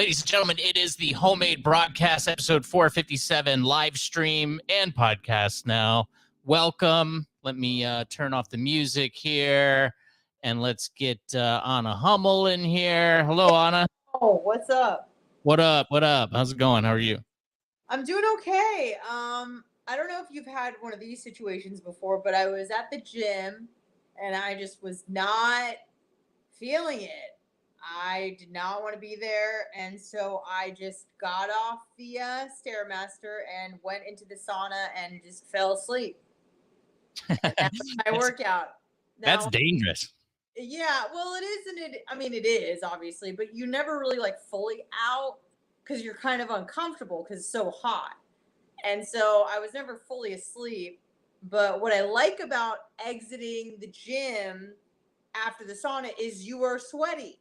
Ladies and gentlemen, it is the Homemade Broadcast, episode 457, live stream and podcast now. Welcome. Let me turn off the music here, and let's get Anna Hummel in here. Hello, Anna. Oh, what's up? What up? What up? How's it going? How are you? I'm doing okay. I don't know if you've had one of these situations before, but I was at the gym, and I just was not feeling it. I did not want to be there, and so I just got off the Stairmaster and went into the sauna and just fell asleep. And that's my workout. That's dangerous. Yeah, well, it isn't it. I mean, it is obviously, but you never really like fully out because you're kind of uncomfortable because it's so hot. And so I was never fully asleep. But what I like about exiting the gym after the sauna is you are sweaty.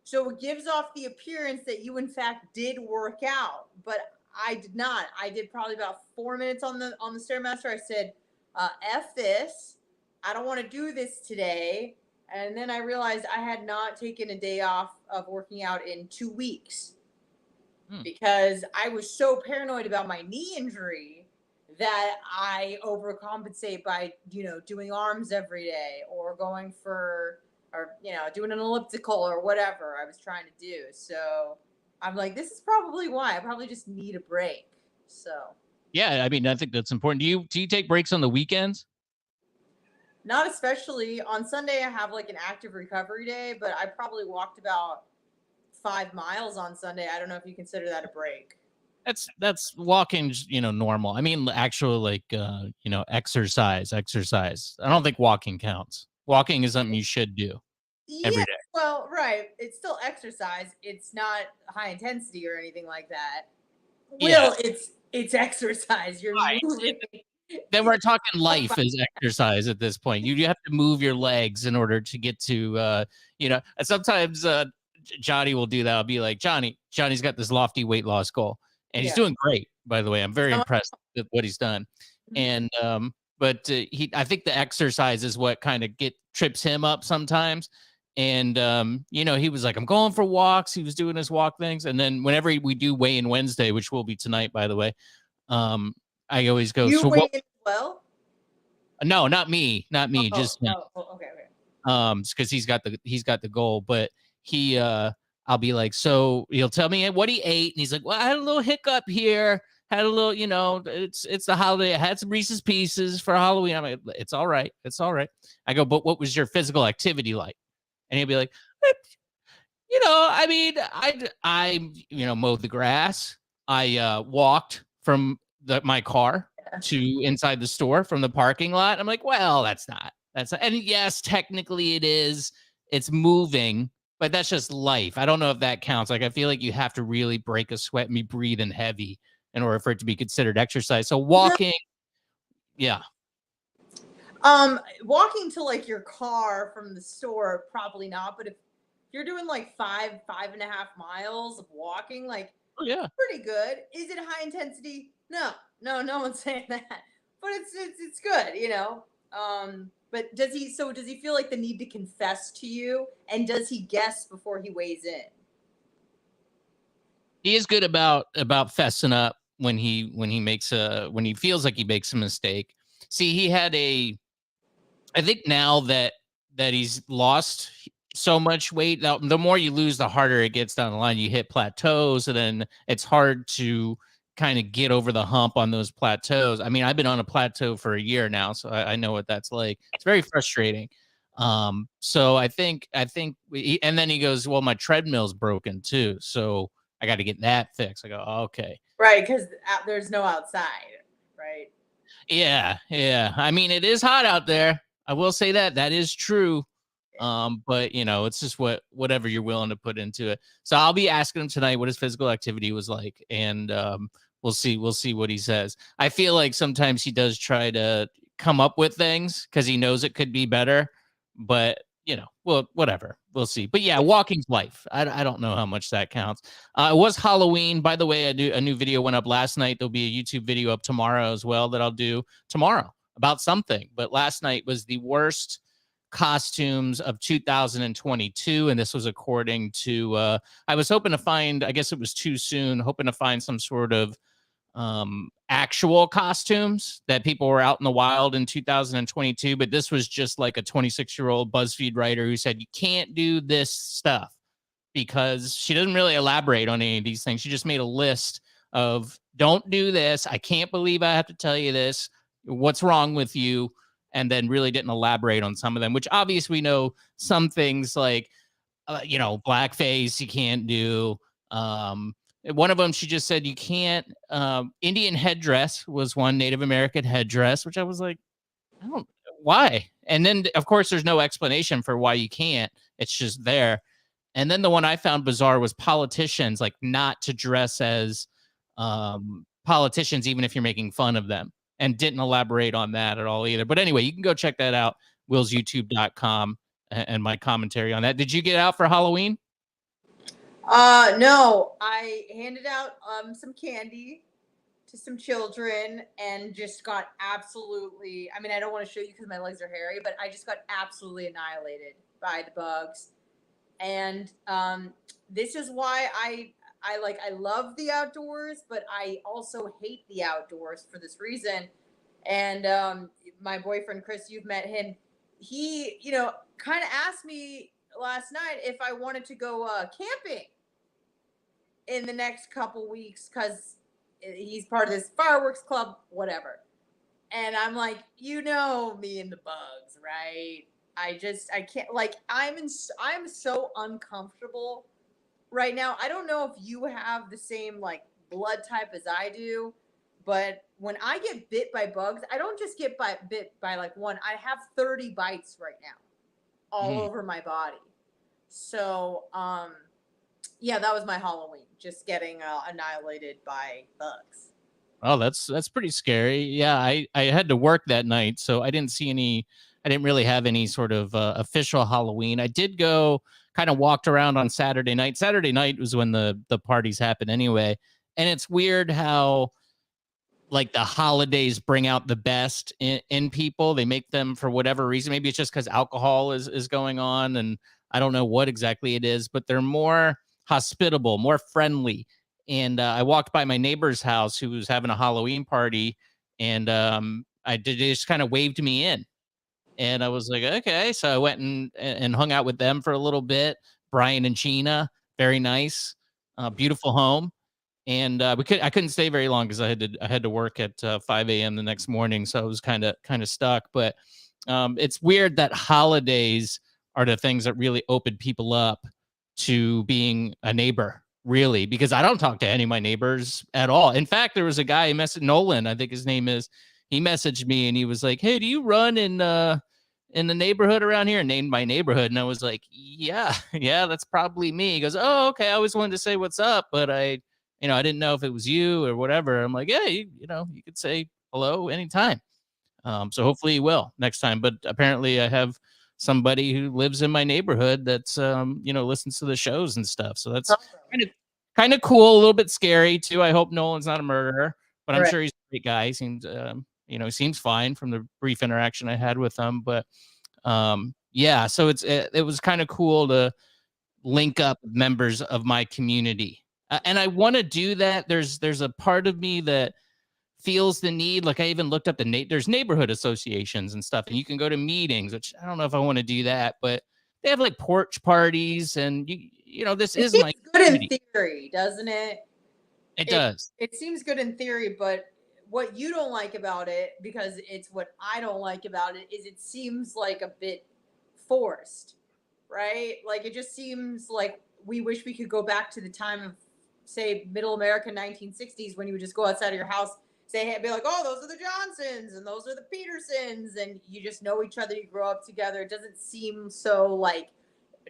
So it gives off the appearance that you, in fact, did work out. But I did not. I did probably about 4 minutes on the Stairmaster. I said, F this. I don't want to do this today. And then I realized I had not taken a day off of working out in 2 weeks because I was so paranoid about my knee injury that I overcompensate by, doing arms every day or going for, or, doing an elliptical or whatever I was trying to do. So I'm like, this is probably why. I probably just need a break. So. Yeah, I mean, I think that's important. Do you take breaks on the weekends? Not especially. On Sunday, I have like an active recovery day, but I probably walked about 5 miles on Sunday. I don't know if you consider that a break. That's walking, normal. I mean, actual exercise. I don't think walking counts. Walking is something you should do every day. Well, right. It's still exercise. It's not high intensity or anything like that. Well, it's exercise. You're moving. Then we're talking life as exercise at this point. You have to move your legs in order to get to, sometimes Johnny will do that. I'll be like, Johnny's got this lofty weight loss goal, and he's doing great, by the way. I'm very impressed with what he's done. And, but I think the exercise is what kind of trips him up sometimes. And, he was like, I'm going for walks. He was doing his walk things. And then whenever we do weigh-in Wednesday, which will be tonight, by the way, I always go. You weigh in as well? No, not me, just him. Okay. Because he's got the goal, but I'll be like, so he'll tell me what he ate, and he's like, well, I had a little hiccup here, had a little, it's the holiday. I had some Reese's Pieces for Halloween. I'm like, it's all right. I go, but what was your physical activity like? And he'll be like, I mean, I mowed the grass. I walked from my car to inside the store from the parking lot. I'm like, well, that's not. And yes, technically it's moving, but that's just life. I don't know if that counts. Like, I feel like you have to really break a sweat and be breathing heavy in order for it to be considered exercise. So walking, yeah. Walking to like your car from the store, probably not. But if you're doing like 5.5 miles of walking, like, pretty good. Is it high intensity? No one's saying that, but it's good, but does he feel like the need to confess to you, and does he guess before he weighs in? He is good about fessing up when he feels like he makes a mistake. See, he had I think now that he's lost so much weight, the more you lose, the harder it gets down the line. You hit plateaus, and then it's hard to kind of get over the hump on those plateaus. I mean, I've been on a plateau for a year now, so I know what that's like. It's very frustrating. So I think, and then he goes, well, my treadmill's broken too, so I got to get that fixed. I go, okay. Right, because there's no outside, right? Yeah. I mean, it is hot out there. I will say that is true. But it's just whatever you're willing to put into it. So I'll be asking him tonight what his physical activity was like, and we'll see what he says. I feel like sometimes he does try to come up with things because he knows it could be better, but well, whatever, we'll see. But yeah, walking's life. I don't know how much that counts. It was Halloween, by the way. A new video went up last night. There'll be a YouTube video up tomorrow as well that I'll do tomorrow about something. But last night was the worst costumes of 2022. And this was according to, I was hoping to find, I guess it was too soon, hoping to find some sort of actual costumes that people were out in the wild in 2022. But this was just like a 26-year-old BuzzFeed writer who said, you can't do this stuff, because she doesn't really elaborate on any of these things. She just made a list of, don't do this. I can't believe I have to tell you this. What's wrong with you? And then really didn't elaborate on some of them, which obviously we know some things like, blackface you can't do. One of them, she just said you can't. Indian headdress was one, Native American headdress, which I was like, I don't, why? And then, of course, there's no explanation for why you can't. It's just there. And then the one I found bizarre was politicians, like not to dress as politicians, even if you're making fun of them, and didn't elaborate on that at all either. But anyway, you can go check that out, willsyoutube.com, and my commentary on that. Did you get out for Halloween? No, I handed out some candy to some children and just got absolutely, I mean, I don't want to show you because my legs are hairy, but I just got absolutely annihilated by the bugs. And this is why I love the outdoors, but I also hate the outdoors for this reason. And my boyfriend Chris, you've met him. He, kind of asked me last night if I wanted to go camping in the next couple weeks because he's part of this fireworks club, whatever. And I'm like, me and the bugs, right? I can't, like, I'm so uncomfortable right now. I don't know if you have the same like blood type as I do, but when I get bit by bugs, I don't just get bit by like one. I have 30 bites right now all over my body. So, yeah, that was my Halloween, just getting annihilated by bugs. Oh, that's pretty scary. Yeah, I had to work that night, so I didn't see any. I didn't really have any sort of official Halloween. I did go, kind of walked around on Saturday night. Saturday night was when the parties happened anyway, and it's weird how like the holidays bring out the best in people. They make them, for whatever reason. Maybe it's just because alcohol is going on, and I don't know what exactly it is, but they're more hospitable, more friendly. And I walked by my neighbor's house who was having a Halloween party, and they just kind of waved me in, and I was like, okay. So I went and hung out with them for a little bit. Brian and Sheena, very nice, beautiful home. And I couldn't stay very long because I had to work at 5 a.m. the next morning, so I was kind of stuck. But it's weird that holidays are the things that really open people up to being a neighbor, really, because I don't talk to any of my neighbors at all. In fact, there was a guy, Nolan, I think his name is. He messaged me and he was like, "Hey, do you run in the neighborhood around here?" And named my neighborhood, and I was like, "Yeah, yeah, that's probably me." He goes, "Oh, okay. I always wanted to say what's up, but I didn't know if it was you or whatever." I'm like, "Yeah, you could say hello anytime." So hopefully you will next time. But apparently I have somebody who lives in my neighborhood that's, listens to the shows and stuff. So that's kind of cool, a little bit scary too. I hope Nolan's not a murderer, but I'm Right. sure he's a great guy. He seems, he seems fine from the brief interaction I had with him. But yeah, so it was kind of cool to link up with members of my community. And I want to do that. There's a part of me that feels the need. Like I even looked up there's neighborhood associations and stuff, and you can go to meetings, which I don't know if I want to do that, but they have like porch parties, and this It is seems my good in community. theory, doesn't it? It It does. it seems good in theory, but what you don't like about it, because it's what I don't like about it, is it seems like a bit forced, right? Like it just seems like we wish we could go back to the time of, say, middle America 1960s, when you would just go outside of your house, say, hey, be like, oh, those are the Johnsons and those are the Petersons, and you just know each other, you grow up together. It doesn't seem so like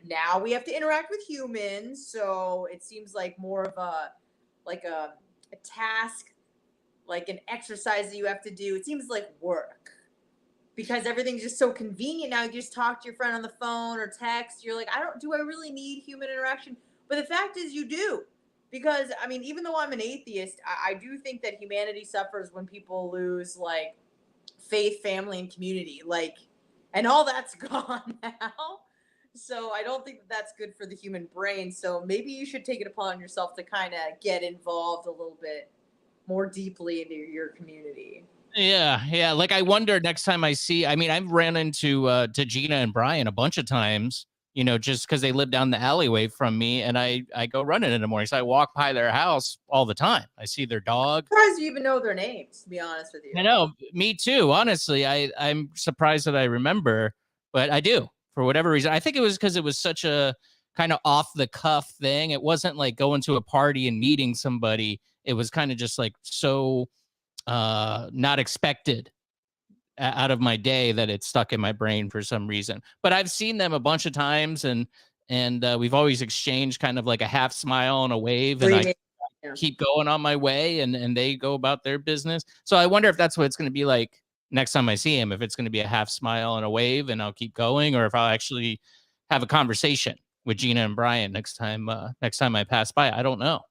now we have to interact with humans, so it seems like more of a task, like an exercise that you have to do. It seems like work because everything's just so convenient now. You just talk to your friend on the phone or text. You're like, do I really need human interaction? But the fact is, you do. Because, I mean, even though I'm an atheist, I do think that humanity suffers when people lose, like, faith, family, and community. Like, and all that's gone now. So I don't think that that's good for the human brain. So maybe you should take it upon yourself to kind of get involved a little bit more deeply into your community. Yeah, yeah. Like I wonder next time I see. I mean, I've ran into to Gina and Brian a bunch of times. You know, just because they live down the alleyway from me, and I go running in the morning. So I walk by their house all the time. I see their dog. I'm surprised you even know their names, to be honest with I you. know, me too. Honestly, I'm surprised that I remember, but I do for whatever reason. I think it was because it was such a kind of off the cuff thing. It wasn't like going to a party and meeting somebody. It was kind of just like so not expected out of my day that it stuck in my brain for some reason. But I've seen them a bunch of times, and we've always exchanged kind of like a half smile and a wave, and I Greeting. Yeah. keep going on my way, and they go about their business. So I wonder if that's what it's going to be like next time I see him, if it's going to be a half smile and a wave and I'll keep going, or if I'll actually have a conversation with Gina and Brian next time I pass by. I don't know.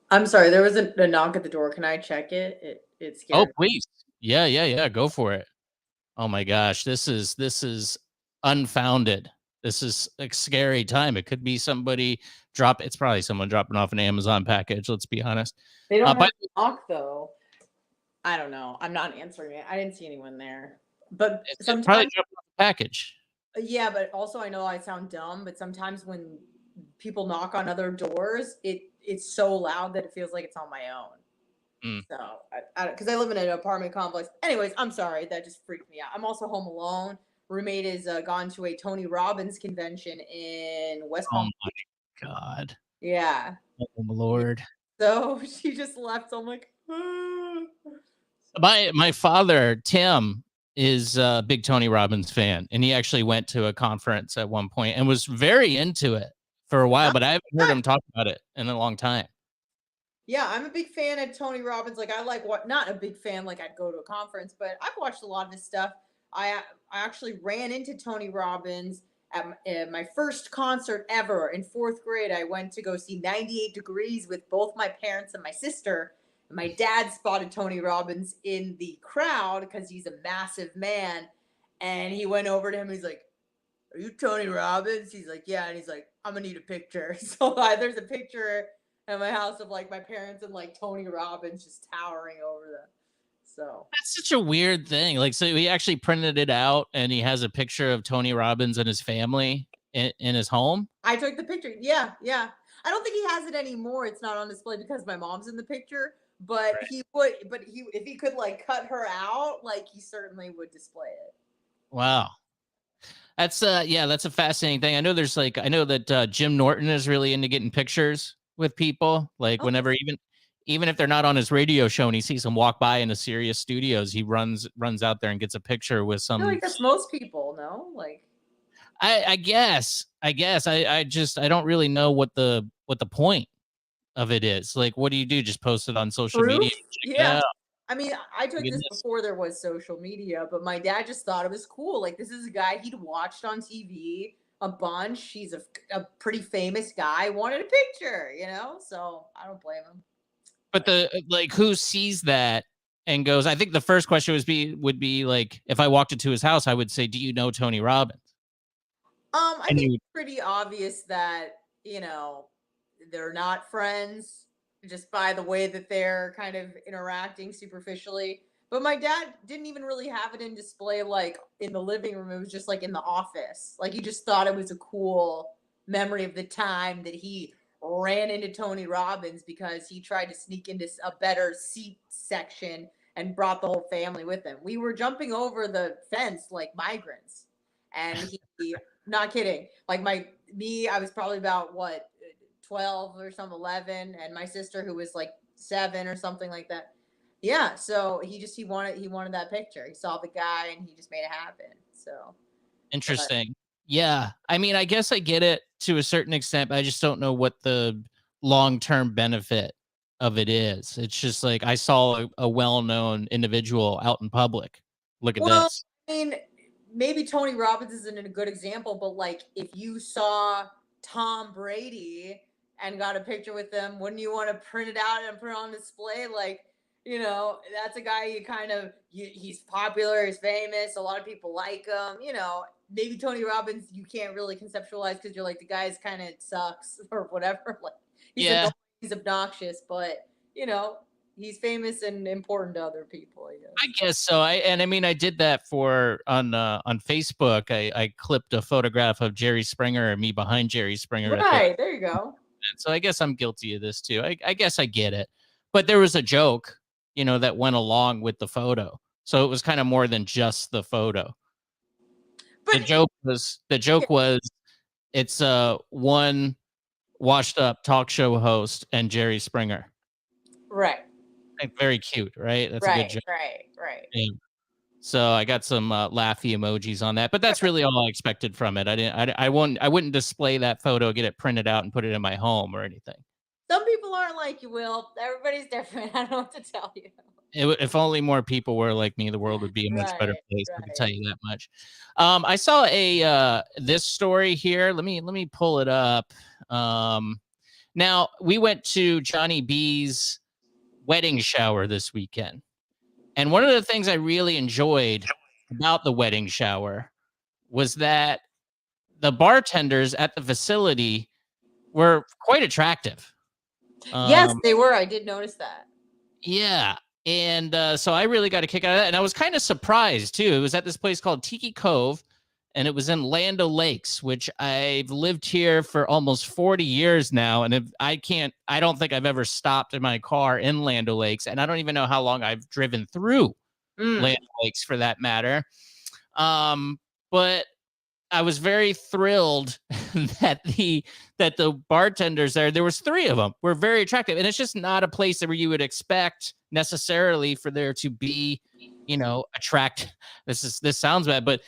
I'm sorry, there was a knock at the door. Can I check it? It Oh, scared me. please. Yeah, yeah, yeah. Go for it. Oh my gosh, this is unfounded. This is a scary time. It could be somebody drop. It's probably someone dropping off an Amazon package. Let's be honest. They don't have But a knock though. I don't know. I'm not answering it. I didn't see anyone there. But it probably sometimes, dropping off a package. yeah, but also I know I sound dumb, but sometimes when people knock on other doors, it's so loud that it feels like it's on my own. Mm. So, because I live in an apartment complex. Anyways, I'm sorry. That just freaked me out. I'm also home alone. Roommate is gone to a Tony Robbins convention in West Oh Palm. my god. Yeah. Oh my Yeah. lord. So she just left. So I'm like, "Ah." My father, Tim, is a big Tony Robbins fan, and he actually went to a conference at one point and was very into it for a while, but I haven't heard him talk about it in a long time. Yeah, I'm a big fan of Tony Robbins. Like, I like what, not a big fan, like I'd go to a conference, but I've watched a lot of his stuff. I actually ran into Tony Robbins at my first concert ever in fourth grade. I went to go see 98 Degrees with both my parents and my sister. My dad spotted Tony Robbins in the crowd because he's a massive man. And he went over to him. He's like, "Are you Tony Robbins?" He's like, "Yeah." And he's like, "I'm gonna need a picture." So there's a picture at my house of like my parents and like Tony Robbins just towering over them. So That's such a weird thing. Like, so he actually printed it out, and he has a picture of Tony Robbins and his family in his home. I took the picture. Yeah, yeah. I don't think he has it anymore. It's not on display because my mom's in the picture. But Right. he would. But he, if he could like cut her out, like he certainly would display it. Wow. That's yeah, that's a fascinating thing. I know that Jim Norton is really into getting pictures with people. Like Oh, whenever even if they're not on his radio show and he sees them walk by in the Sirius studios, he runs out there and gets a picture with I feel some. like that's most people. No, like I just I don't really know what the point of it is. Like, what do you do? Just post it on social media? proof. Check it Yeah. out. I mean, I My took this goodness. before there was social media, but my dad just thought it was cool. Like, this is a guy he'd watched on TV a bunch. He's a pretty famous guy, wanted a picture, you know? So I don't blame him. But the like, who sees that and goes? I think the first question would be like, if I walked into his house, I would say, "Do you know Tony Robbins?" I And think you it's pretty obvious that, they're not friends just by the way that they're kind of interacting superficially. But my dad didn't even really have it in display like in the living room. It was just like in the office. Like he just thought it was a cool memory of the time that he ran into Tony Robbins because he tried to sneak into a better seat section and brought the whole family with him. We were jumping over the fence like migrants. And he, not kidding, like I was probably about what, 12 or some 11, and my sister who was like 7 or something like that. Yeah, so he wanted that picture. He saw the guy and he just made it happen. So, but interesting. Yeah, I mean, I guess I get it to a certain extent, but I just don't know what the long term benefit of it is. It's just like I saw a well known individual out in public. Look at well, this. I mean, maybe Tony Robbins isn't a good example, but like if you saw Tom Brady and got a picture with them, wouldn't you want to print it out and put it on display? Like That's a guy you kind of he's popular, he's famous, a lot of people like him. Maybe Tony Robbins you can't really conceptualize because you're like the guy's kind of sucks or whatever. Like he's Yeah, annoying, he's obnoxious, but you know he's famous and important to other people. I I guess. guess so. I mean, I did that for on Facebook. I clipped a photograph of Jerry Springer and me behind Jerry Springer at the Right there, you go. so I guess I'm guilty of this too. I guess I get it. But there was a joke, that went along with the photo. So it was kind of more than just the photo. But The joke was it's one washed up talk show host and Jerry Springer. right, Like, very cute, right? That's a good right, joke. right, right. Yeah. So I got some laughy emojis on that, but that's really all I expected from it. I didn't. I wouldn't display that photo, get it printed out, and put it in my home or anything. Some people aren't like you, Will. Everybody's different. I don't know what to tell you. If only more people were like me, the world would be a much better Right, place. I can tell right. you that much. I saw a this story here. Let me pull it up. Now we went to Johnny B's wedding shower this weekend, and one of the things I really enjoyed about the wedding shower was that the bartenders at the facility were quite attractive. Yes, Um, they were. I did notice that. yeah. And so I really got a kick out of that. And I was kind of surprised too. It was at this place called Tiki Cove, and it was in Land Lakes, which I've lived here for almost 40 years now. And if I don't think I've ever stopped in my car in Land Lakes. And I don't even know how long I've driven through Mm. Land Lakes for that matter. But I was very thrilled that the bartenders there was three of them, were very attractive. And it's just not a place where you would expect necessarily for there to be, attract this sounds bad, but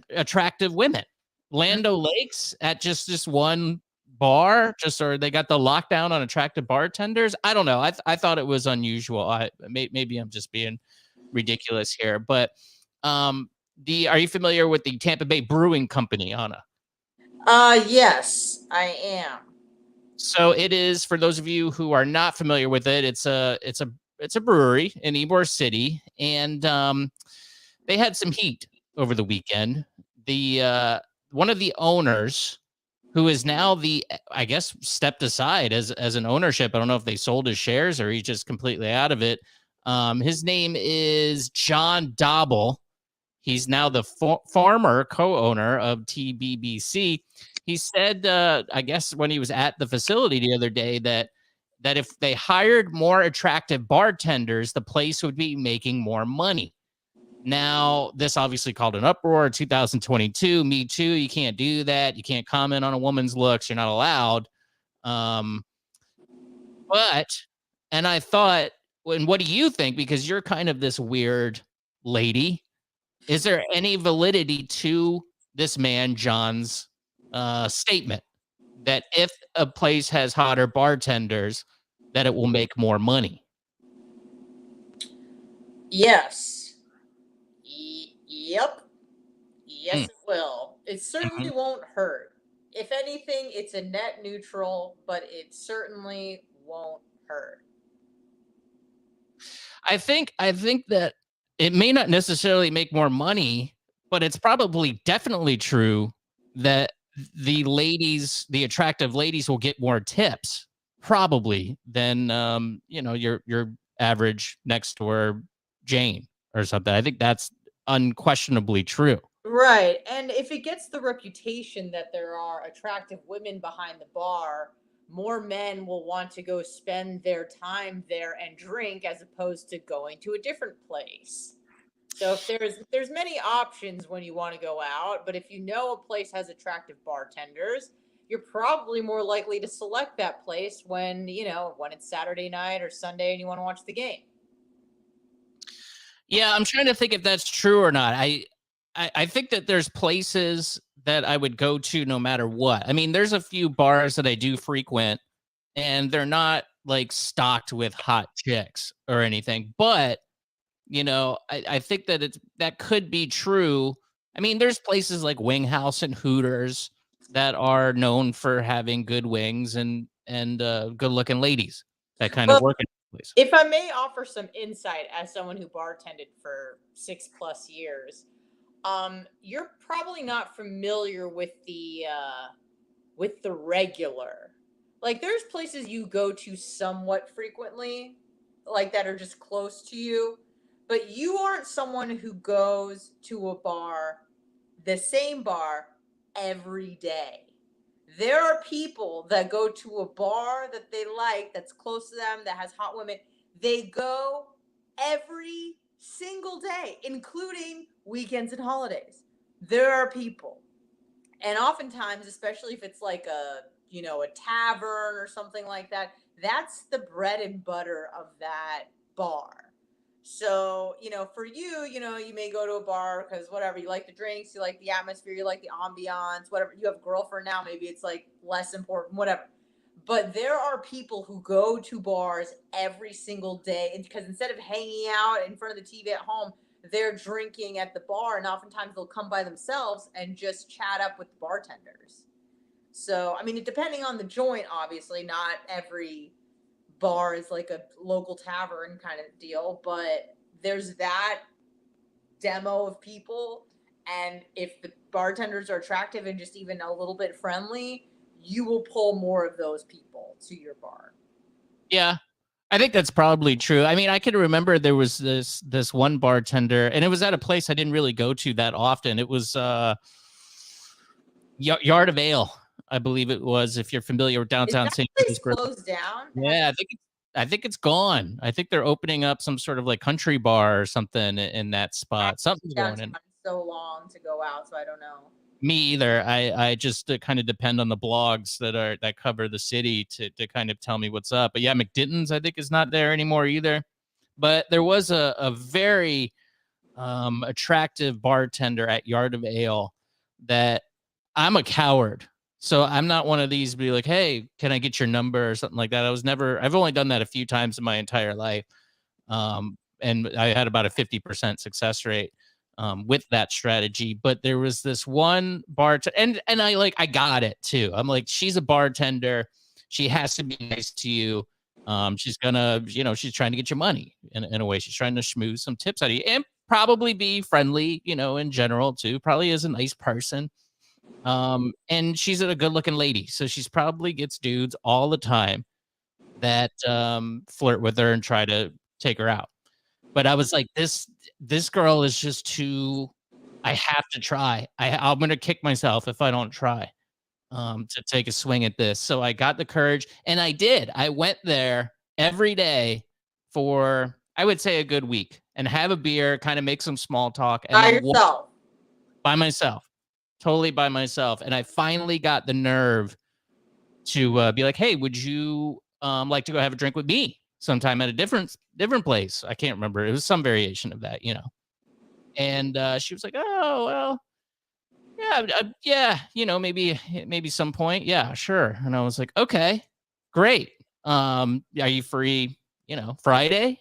attractive women. Lando Lakes at just one bar, or they got the lockdown on attractive bartenders. I don't know. I thought it was unusual. Maybe I'm just being ridiculous here, but um are you familiar with the Tampa Bay Brewing Company, Anna? Yes, I am. So it is, for those of you who are not familiar with it, it's a brewery in Ybor City, and they had some heat over the weekend. The one of the owners, who is now I guess stepped aside as an ownership. I don't know if they sold his shares or he's just completely out of it. His name is John Dobble. He's now the former co-owner of TBBC. He said, I guess when he was at the facility the other day, that if they hired more attractive bartenders, the place would be making more money. Now, this obviously called an uproar. 2022, Me Too. You can't do that. You can't comment on a woman's looks. You're not allowed. Um, but, and I thought, and what do you think? Because you're kind of this weird lady. Is there any validity to this man, John's statement that if a place has hotter bartenders, that it will make more money? Yes. Yep. Yes, Mm, it will. It certainly mhm. won't hurt. If anything, it's a net neutral, but it certainly won't hurt. I think that it may not necessarily make more money, but it's probably definitely true that the attractive ladies will get more tips probably than your average next door Jane or something. I think that's unquestionably true. Right. And if it gets the reputation that there are attractive women behind the bar, more men will want to go spend their time there and drink as opposed to going to a different place. So if there's many options when you want to go out, but if you know a place has attractive bartenders, you're probably more likely to select that place when it's Saturday night or Sunday and you want to watch the game. Yeah, I'm trying to think if that's true or not. I think that there's places that I would go to no matter what. I mean, there's a few bars that I do frequent, and they're not like stocked with hot chicks or anything. But I think that that could be true. I mean, there's places like Wing House and Hooters that are known for having good wings and good looking ladies that kind of Well, work it. place. If I may offer some insight as someone who bartended for 6+ years, you're probably not familiar with the regular. Like there's places you go to somewhat frequently, like that are just close to you, but you aren't someone who goes to a bar, the same bar every day. There are people that go to a bar that they like, that's close to them, that has hot women. They go every single day, including weekends and holidays. There are people. And oftentimes, especially if it's like a tavern or something like that, that's the bread and butter of that bar. So, for you, you may go to a bar because whatever, you like the drinks, you like the atmosphere, you like the ambiance, whatever. You have a girlfriend now, maybe it's like less important, whatever. But there are people who go to bars every single day, and because instead of hanging out in front of the TV at home, they're drinking at the bar, and oftentimes they'll come by themselves and just chat up with the bartenders. So, I mean, depending on the joint, obviously, not every bar is like a local tavern kind of deal, but there's that demo of people. And if the bartenders are attractive and just even a little bit friendly, you will pull more of those people to your bar. Yeah, I think that's probably true. I mean, I can remember there was this one bartender, and it was at a place I didn't really go to that often. It was Yard of Ale, I believe it was. If you're familiar with Is downtown that St. place Petersburg, closed down? yeah, I think it's gone. I think they're opening up some sort of like country bar or something in that I spot. Something's going in. downtown so long to go out, so I don't know. Me either. I just kind of depend on the blogs that cover the city to kind of tell me what's up. But yeah, McDitton's I think is not there anymore either. But there was a very attractive bartender at Yard of Ale that I'm a coward. So I'm not one of these be like, hey, can I get your number or something like that? I've only done that a few times in my entire life. And I had about a 50% success rate with that strategy. But there was this one bartender, and I got it too. I'm like, she's a bartender. She has to be nice to you. She's gonna, she's trying to get your money in a way. She's trying to schmooze some tips out of you and probably be friendly, in general too. Probably is a nice person. And she's a good looking lady. So she's probably gets dudes all the time that flirt with her and try to take her out. But I was like, this girl is just too. I have to try. I'm gonna kick myself if I don't try to take a swing at this. So I got the courage, and I did. I went there every day for I would say a good week, and have a beer, kind of make some small talk, and By then walk yourself. by myself, totally by myself. And I finally got the nerve to be like, "Hey, would you like to go have a drink with me sometime at a different place?" I can't remember. It was some variation of that. And she was like, "Oh, well, yeah, yeah, maybe some point, yeah, sure." And I was like, "Okay, great. Are you free? Friday?"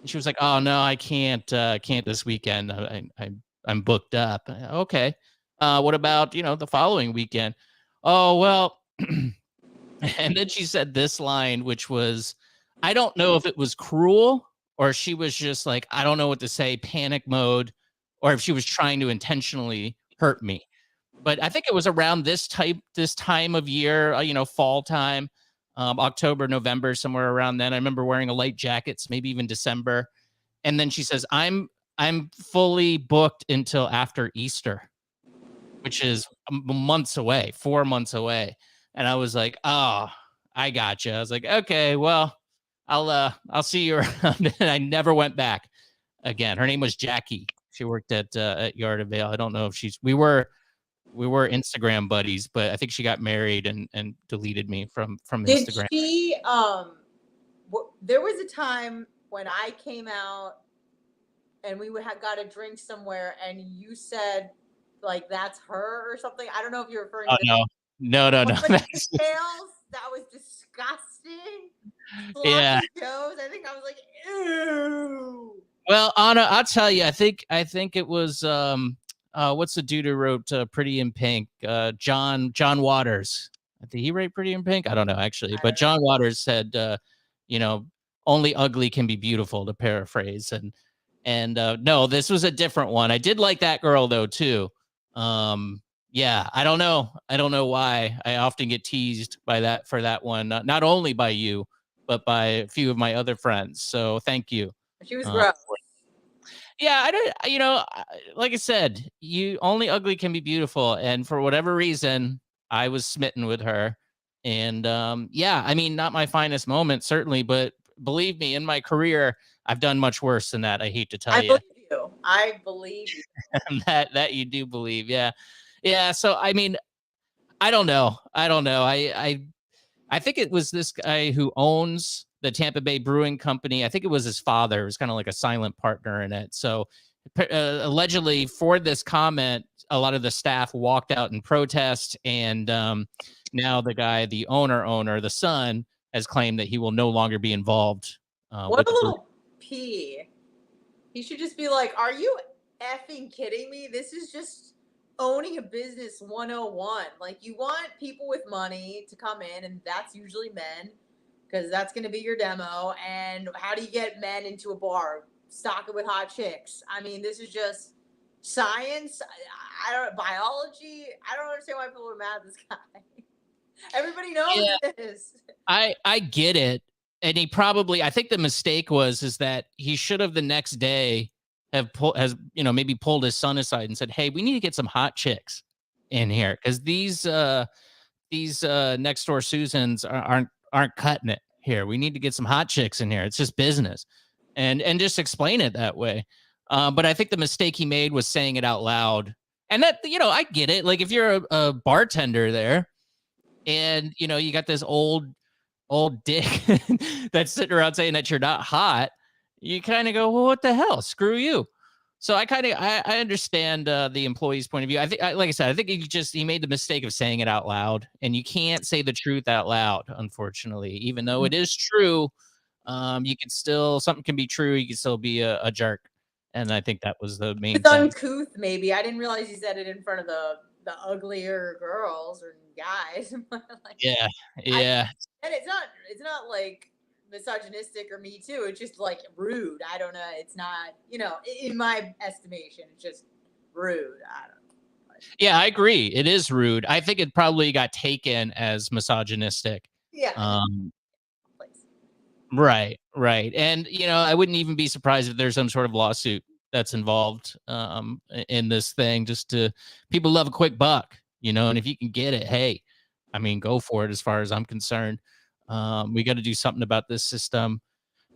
And she was like, "Oh no, I can't this weekend. I'm booked up." Okay. What about the following weekend? Oh well. And then she said this line, which was, I don't know if it was cruel or she was just like, I don't know what to say, panic mode, or if she was trying to intentionally hurt me. But I think it was around this time of year, fall time, October, November, somewhere around then. I remember wearing a light jacket, maybe even December. And then she says, I'm fully booked until after Easter, which is months away, 4 months away. And I was like, oh, I gotcha. I was like, okay, well, I'll see you around. And I never went back again. Her name was Jackie. She worked at Yard of Ale. I don't know if we were Instagram buddies, but I think she got married and deleted me from Did Instagram. she there was a time when I came out and we had got a drink somewhere and you said like that's her or something. I don't know if you're referring Oh to no. but That's- details. That was disgusting. yeah. Sloppy Joes. I think I was like, ew. Well, Anna, I'll tell you. I think it was what's the dude who wrote Pretty in Pink? John Waters. Did he write Pretty in Pink? I don't know actually, I but don't know. John Waters said, you know, only ugly can be beautiful, to paraphrase. And no, this was a different one. I did like that girl though too. Yeah, I don't know. I don't know why. I often get teased by that for that one, not only by you, but by a few of my other friends. So thank you. She was Uh, gross. yeah, I don't, like I said, you only ugly can be beautiful. And for whatever reason, I was smitten with her. And yeah, I mean, not my finest moment, certainly, but believe me, in my career, I've done much worse than that. I hate to tell I you. believe you. I believe you. That you do believe. Yeah. Yeah. So, I mean, I don't know. I don't know. I think it was this guy who owns the Tampa Bay Brewing Company. I think it was his father. It was kind of like a silent partner in it. So allegedly, for this comment, a lot of the staff walked out in protest, and now the guy, the owner, the son, has claimed that he will no longer be involved What with a the brew. little pee. He should just be like, "Are you effing kidding me? This is just owning a business 101. Like, you want people with money to come in, and that's usually men, because that's going to be your demo. And how do you get men into a bar? Stock it with hot chicks. I mean, this is just science. I don't biology. I don't understand why people are mad at this guy. Everybody knows Yeah, this. I get it. And he probably, I think the mistake was is that he should have the next day has maybe pulled his son aside and said, "Hey, we need to get some hot chicks in here because these next door Susans aren't cutting it here. We need to get some hot chicks in here. It's just business," and just explain it that way. But I think the mistake he made was saying it out loud, and that I get it. Like if you're a bartender there, and you got this old dick that's sitting around saying that you're not hot, you kind of go, well, what the hell? Screw you. So I understand the employee's point of view. I think, like I said, I think he made the mistake of saying it out loud, and you can't say the truth out loud, unfortunately, even though it is true. You can still something can be true. You can still be a jerk, and I think that was the main It's thing. uncouth, maybe. I didn't realize he said it in front of the uglier girls or guys. Like, Yeah, I yeah. and it's not like misogynistic or me too. It's just like rude. I don't know. It's not, in my estimation, it's just rude. I don't know. Yeah, I agree. It is rude. I think it probably got taken as misogynistic. Yeah, Um, please. right, right. And I wouldn't even be surprised if there's some sort of lawsuit that's involved in this thing. Just to people love a quick buck, and if you can get it, hey, I mean, go for it. As far as I'm concerned, we got to do something about this system.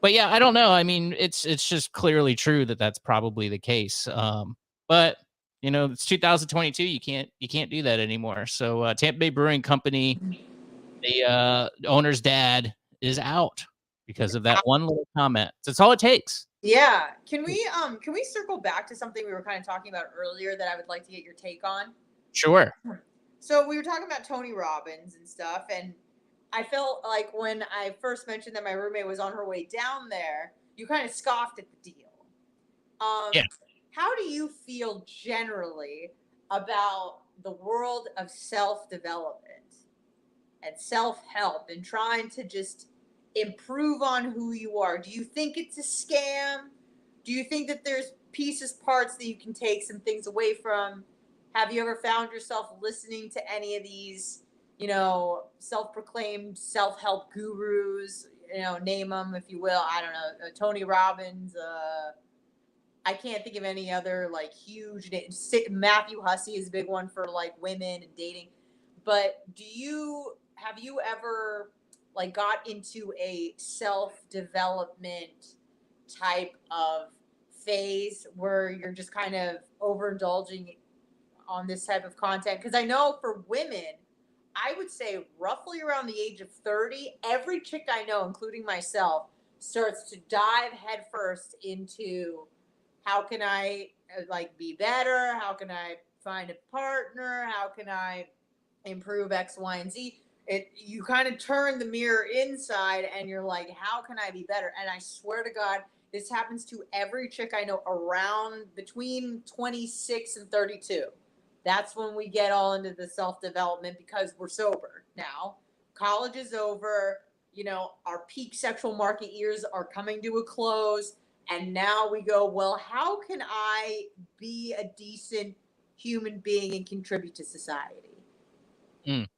But yeah, I don't know. I mean, it's just clearly true that that's probably the case. But it's 2022. You can't do that anymore. So Tampa Bay Brewing Company, the owner's dad, is out because of that one little comment. That's all it takes. Yeah. Can we circle back to something we were kind of talking about earlier that I would like to get your take on? Sure. So we were talking about Tony Robbins and stuff, and I felt like when I first mentioned that my roommate was on her way down there, you kind of scoffed at the deal. Yeah. How do you feel generally about the world of self development and self help and trying to just improve on who you are? Do you think it's a scam? Do you think that there's pieces, parts that you can take some things away from? Have you ever found yourself listening to any of these, self proclaimed self help gurus? Name them if you will. I don't know, Tony Robbins. I can't think of any other like huge names. Matthew Hussey is a big one for like women and dating. But have you ever like got into a self development type of phase where you're just kind of overindulging on this type of content? Because I know for women, I would say roughly around the age of 30, every chick I know, including myself, starts to dive headfirst into how can I like be better? How can I find a partner? How can I improve X, Y, and Z? You kind of turn the mirror inside and you're like, how can I be better? And I swear to God, this happens to every chick I know around between 26 and 32. That's when we get all into the self development because we're sober now. College is over. our peak sexual market years are coming to a close. And now we go, well, how can I be a decent human being and contribute to society? Mm.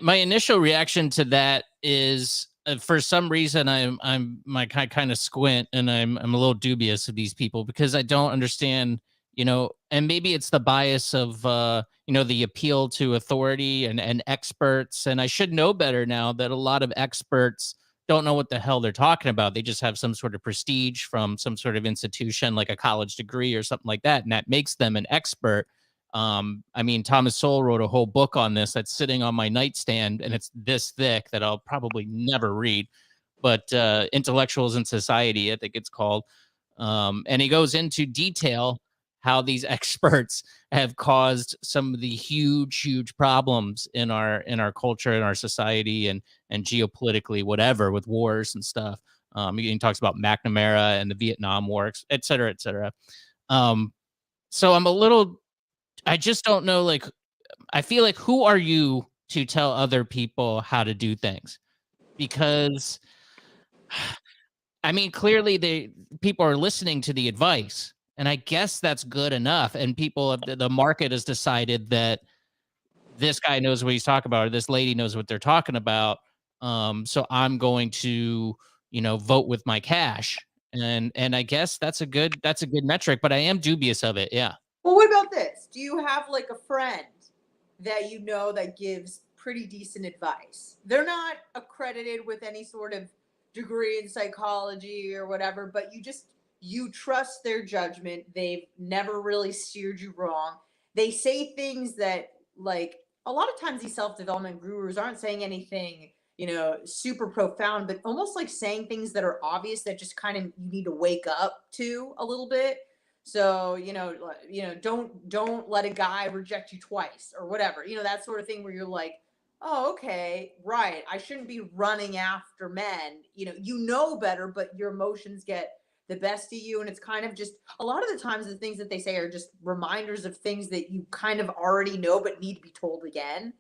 My initial reaction to that is, for some reason I'm my kind of squint, and I'm a little dubious of these people because I don't understand, and maybe it's the bias of the appeal to authority and experts, and I should know better now that a lot of experts don't know what the hell they're talking about. They just have some sort of prestige from some sort of institution like a college degree or something like that, and that makes them an expert. I mean, Thomas Sowell wrote a whole book on this that's sitting on my nightstand, and it's this thick that I'll probably never read. But Intellectuals in Society, I think it's called. And he goes into detail how these experts have caused some of the huge problems in our culture, in our society, and geopolitically, whatever, with wars and stuff. He talks about McNamara and the Vietnam War, et cetera, et cetera. Um, so I just don't know, like, I feel like, who are you to tell other people how to do things? Because I mean, clearly people are listening to the advice, and I guess that's good enough. And the market has decided that this guy knows what he's talking about, or this lady knows what they're talking about. So I'm going to, vote with my cash. And I guess that's a good metric, but I am dubious of it. Yeah. Well, what about this? Do you have like a friend that you know that gives pretty decent advice? They're not accredited with any sort of degree in psychology or whatever, but you trust their judgment. They've never really steered you wrong. They say things that, like, a lot of times these self-development gurus aren't saying anything, super profound, but almost like saying things that are obvious that just kind of you need to wake up to a little bit. So, don't let a guy reject you twice or whatever, that sort of thing where you're like, oh, okay, right. I shouldn't be running after men. You know better, but your emotions get the best of you. And it's kind of just a lot of the times the things that they say are just reminders of things that you kind of already know, but need to be told again.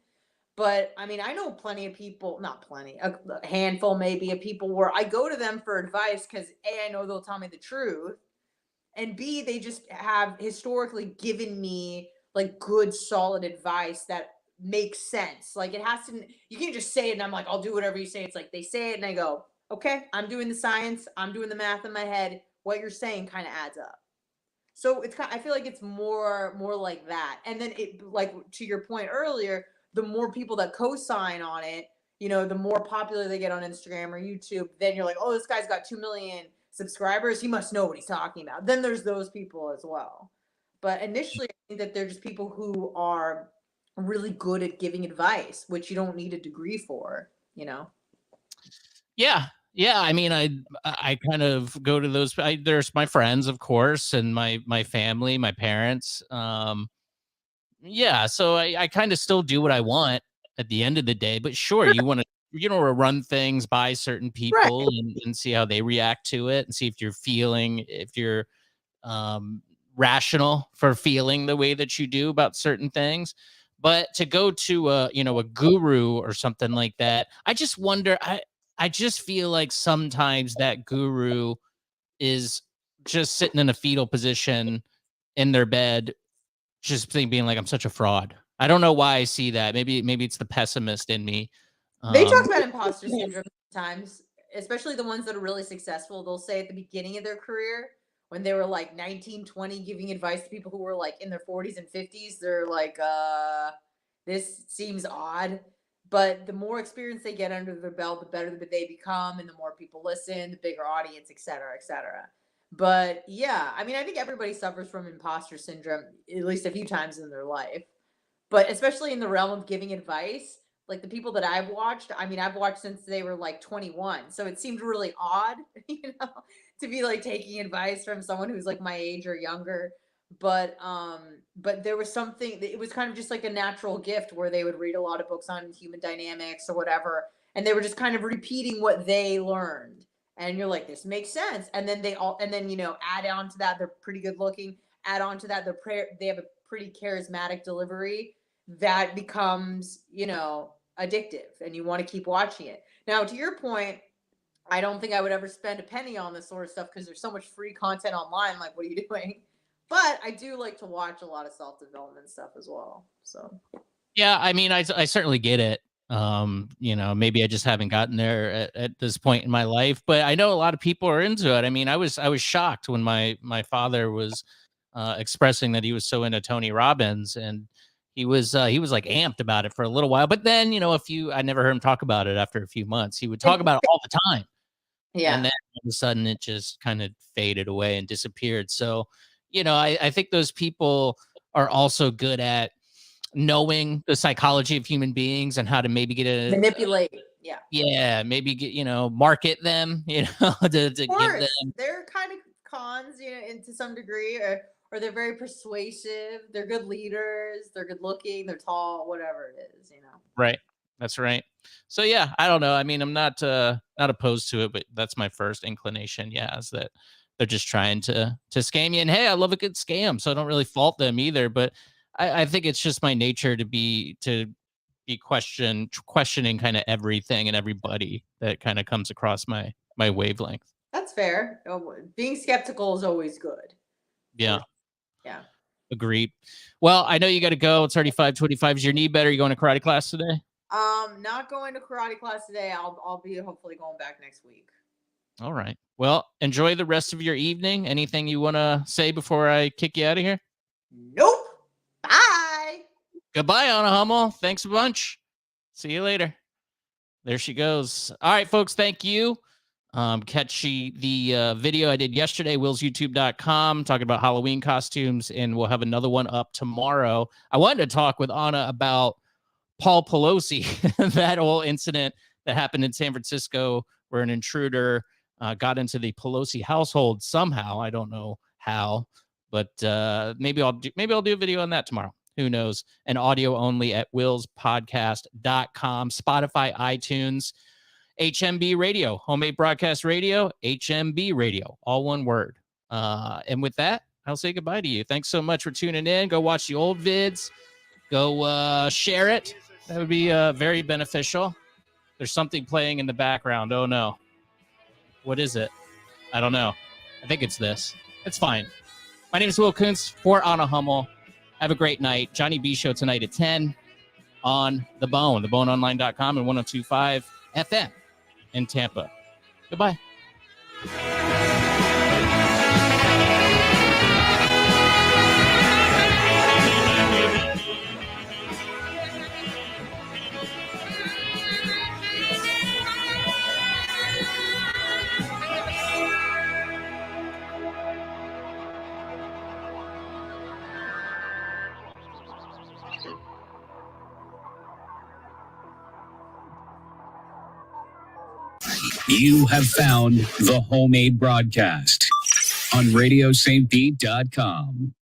But I mean, I know plenty of people, not plenty, a handful maybe of people where I go to them for advice because A, I know they'll tell me the truth, and B, they just have historically given me like good, solid advice that makes sense. Like it has to, you can't just say it and I'm like, I'll do whatever you say. It's like they say it and I go, okay, I'm doing the science, I'm doing the math in my head. What you're saying kind of adds up. So it's kind, I feel like it's more like that. And then it, like, to your point earlier, the more people that co-sign on it, the more popular they get on Instagram or YouTube, then you're like, oh, this guy's got 2 million subscribers, he must know what he's talking about. Then there's those people as well. But initially, I think that they're just people who are really good at giving advice, which you don't need a degree for. Yeah. Yeah, I mean, I kind of go to those. There's my friends, of course, and my family, my parents. Yeah, so I kind of still do what I want at the end of the day. But sure, you want to run things by certain people Right. and see how they react to it, and see if you're um, rational for feeling the way that you do about certain things. But to go to a guru or something like that, I just wonder. I just feel like sometimes that guru is just sitting in a fetal position in their bed, just being like, I'm such a fraud. I don't know why I see that. Maybe it's the pessimist in me. They talk Um, about imposter syndrome sometimes, especially the ones that are really successful. They'll say at the beginning of their career, when they were like 19, 20, giving advice to people who were like in their 40s and 50s, they're like, this seems odd. But the more experience they get under their belt, the better they become, and the more people listen, the bigger audience, et cetera, et cetera. But yeah, I mean, I think everybody suffers from imposter syndrome at least a few times in their life, but especially in the realm of giving advice, like the people that I've watched, I mean, I've watched since they were like 21. So it seemed really odd, you know, to be like taking advice from someone who's like my age or younger. But there was something, it was kind of just like a natural gift where they would read a lot of books on human dynamics or whatever, and they were just kind of repeating what they learned. And you're like, this makes sense. And then add on to that, they're pretty good looking. Add on to that, they have a pretty charismatic delivery that becomes, addictive and you want to keep watching it. Now, to your point, I don't think I would ever spend a penny on this sort of stuff because there's so much free content online. Like, what are you doing? But I do like to watch a lot of self-development stuff as well. So Yeah, I mean, I certainly get it. Maybe I just haven't gotten there at this point in my life, but I know a lot of people are into it. I mean, I was shocked when my father was expressing that he was so into Tony Robbins, and he was like amped about it for a little while. But then, I never heard him talk about it after a few months. He would talk about it all the time. And yeah, then all of a sudden it just kind of faded away and disappeared. So, I think those people are also good at knowing the psychology of human beings and how to maybe get manipulate. Yeah, maybe get, market them, to of give course, them. they're kind of cons, and to some degree, or they're very persuasive. They're good leaders. They're good looking. They're tall. Whatever it is. Right. That's right. So yeah, I don't know. I mean, I'm not opposed to it, but that's my first inclination. Yeah, is that they're just trying to scam you. And hey, I love a good scam, so I don't really fault them either. But I think it's just my nature to be questioning kind of everything and everybody that kind of comes across my wavelength. That's fair. Being skeptical is always good. Yeah, Yeah. agreed. Well, I know you got to go. It's already 5:25. Is your knee better? You going to karate class today? Not going to karate class today. I'll be hopefully going back next week. All right. Well, enjoy the rest of your evening. Anything you want to say before I kick you out of here? Nope. Bye. Goodbye, Anna Hummel. Thanks a bunch. See you later. There she goes. All right, folks. Thank you. Catch the video I did yesterday, willsyoutube.com, talking about Halloween costumes, and we'll have another one up tomorrow. I wanted to talk with Anna about Paul Pelosi, that whole incident that happened in San Francisco where an intruder got into the Pelosi household somehow. I don't know how, but maybe I'll do a video on that tomorrow. Who knows? And audio only at willspodcast.com, Spotify, iTunes, HMB Radio, Homemade Broadcast Radio, HMB Radio, all one word. And with that, I'll say goodbye to you. Thanks so much for tuning in. Go watch the old vids. Go share it. That would be very beneficial. There's something playing in the background. Oh, no. What is it? I don't know. I think it's this. It's fine. My name is Will Kuntz for Anna Hummel. Have a great night. Johnny B Show tonight at 10 on The Bone, theboneonline.com and 102.5 FM in Tampa. Goodbye. You have found the Homemade Broadcast on RadioSt.com.